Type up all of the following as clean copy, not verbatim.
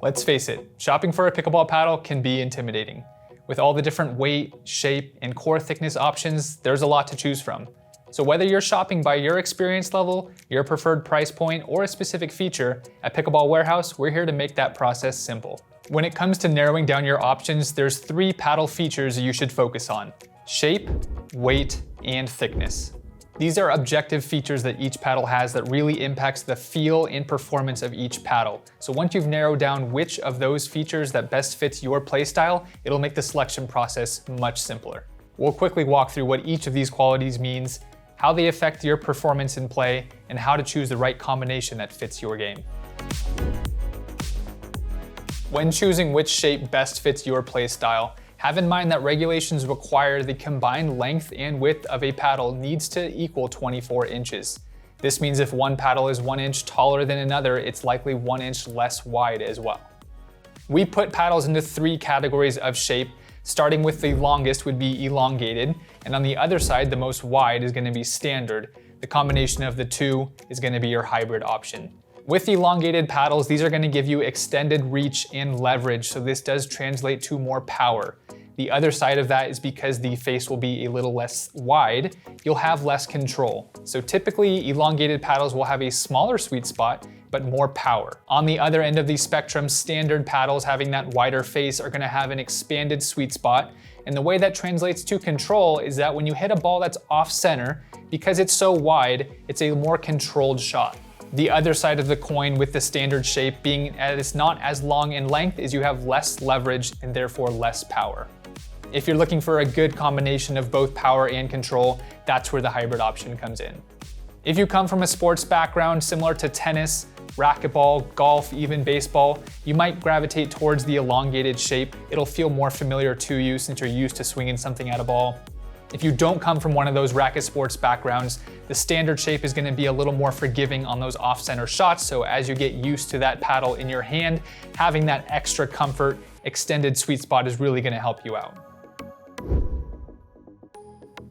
Let's face it, shopping for a pickleball paddle can be intimidating. With all the different weight, shape, and core thickness options, there's a lot to choose from. So whether you're shopping by your experience level, your preferred price point, or a specific feature, at Pickleball Warehouse, we're here to make that process simple. When it comes to narrowing down your options, there's 3 paddle features you should focus on: shape, weight, and thickness. These are objective features that each paddle has that really impacts the feel and performance of each paddle. So once you've narrowed down which of those features that best fits your playstyle, it'll make the selection process much simpler. We'll quickly walk through what each of these qualities means, how they affect your performance in play, and how to choose the right combination that fits your game. When choosing which shape best fits your play style, have in mind that regulations require the combined length and width of a paddle needs to equal 24 inches. This means if one paddle is 1 inch taller than another, it's likely 1 inch less wide as well. We put paddles into 3 categories of shape, starting with the longest would be elongated, and on the other side, the most wide is going to be standard. The combination of the two is going to be your hybrid option. With elongated paddles, these are going to give you extended reach and leverage, so this does translate to more power. The other side of that is because the face will be a little less wide, you'll have less control. So typically, elongated paddles will have a smaller sweet spot, but more power. On the other end of the spectrum, standard paddles having that wider face are going to have an expanded sweet spot. And the way that translates to control is that when you hit a ball that's off center, because it's so wide, it's a more controlled shot. The other side of the coin with the standard shape being that it's not as long in length is you have less leverage and therefore less power. If you're looking for a good combination of both power and control, that's where the hybrid option comes in. If you come from a sports background similar to tennis, racquetball, golf, even baseball, you might gravitate towards the elongated shape. It'll feel more familiar to you since you're used to swinging something at a ball. If you don't come from one of those racket sports backgrounds, the standard shape is going to be a little more forgiving on those off-center shots, so as you get used to that paddle in your hand, having that extra comfort, extended sweet spot is really going to help you out.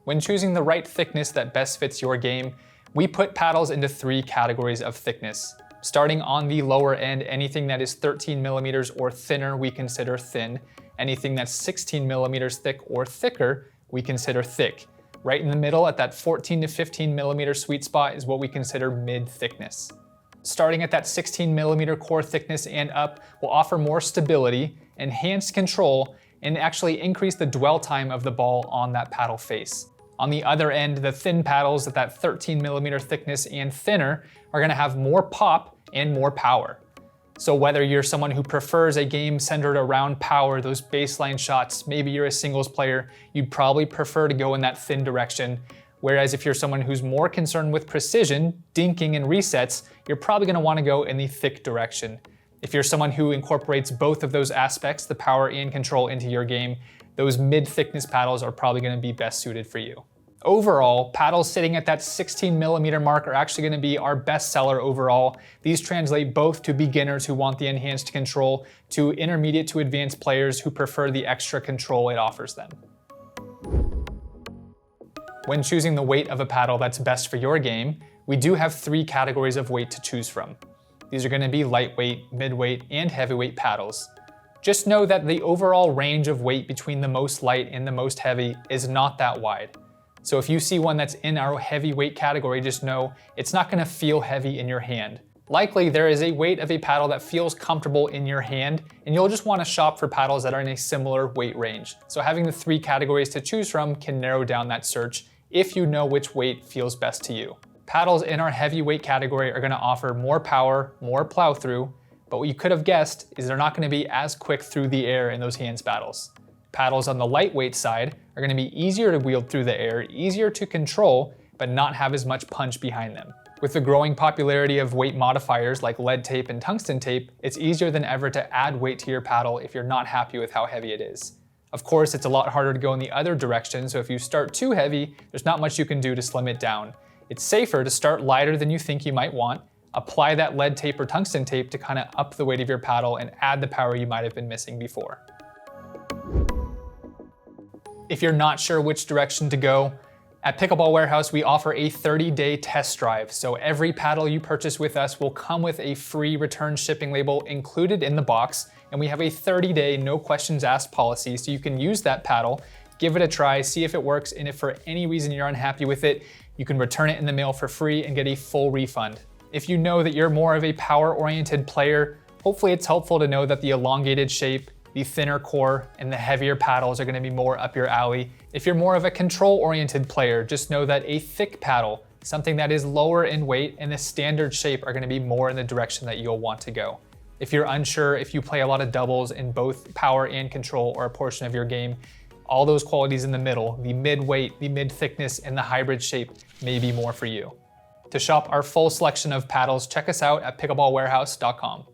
When choosing the right thickness that best fits your game, we put paddles into 3 categories of thickness. Starting on the lower end, anything that is 13 millimeters or thinner we consider thin. Anything that's 16 millimeters thick or thicker we consider thick. Right in the middle at that 14 to 15 millimeter sweet spot is what we consider mid-thickness. Starting at that 16 millimeter core thickness and up will offer more stability, enhanced control, and actually increase the dwell time of the ball on that paddle face. On the other end, the thin paddles at that 13 millimeter thickness and thinner are going to have more pop and more power. So whether you're someone who prefers a game centered around power, those baseline shots, maybe you're a singles player, you'd probably prefer to go in that thin direction. Whereas if you're someone who's more concerned with precision, dinking, and resets, you're probably going to want to go in the thick direction. If you're someone who incorporates both of those aspects, the power and control, into your game, those mid-thickness paddles are probably going to be best suited for you. Overall, paddles sitting at that 16 millimeter mark are actually going to be our best seller overall. These translate both to beginners who want the enhanced control, to intermediate to advanced players who prefer the extra control it offers them. When choosing the weight of a paddle that's best for your game, we do have 3 categories of weight to choose from. These are going to be lightweight, midweight, and heavyweight paddles. Just know that the overall range of weight between the most light and the most heavy is not that wide. So if you see one that's in our heavyweight category, just know it's not going to feel heavy in your hand. Likely there is a weight of a paddle that feels comfortable in your hand, and you'll just want to shop for paddles that are in a similar weight range. So having the 3 categories to choose from can narrow down that search if you know which weight feels best to you. Paddles in our heavyweight category are going to offer more power, more plow through, but what you could have guessed is they're not going to be as quick through the air in those hands paddles. Paddles on the lightweight side are going to be easier to wield through the air, easier to control, but not have as much punch behind them. With the growing popularity of weight modifiers like lead tape and tungsten tape, it's easier than ever to add weight to your paddle if you're not happy with how heavy it is. Of course, it's a lot harder to go in the other direction, so if you start too heavy, there's not much you can do to slim it down. It's safer to start lighter than you think you might want, apply that lead tape or tungsten tape to kind of up the weight of your paddle and add the power you might have been missing before. If you're not sure which direction to go, At Pickleball Warehouse, we offer a 30-day test drive, so every paddle you purchase with us will come with a free return shipping label included in the box, and we have a 30-day no questions asked policy, so you can use that paddle, give it a try, see if it works, and if for any reason you're unhappy with it, you can return it in the mail for free and get a full refund. If you know that you're more of a power-oriented player, hopefully it's helpful to know that the elongated shape, the thinner core, and the heavier paddles are gonna be more up your alley. If you're more of a control-oriented player, just know that a thick paddle, something that is lower in weight, and the standard shape are gonna be more in the direction that you'll want to go. If you're unsure if you play a lot of doubles in both power and control or a portion of your game, all those qualities in the middle, the mid-weight, the mid-thickness, and the hybrid shape may be more for you. To shop our full selection of paddles, check us out at pickleballwarehouse.com.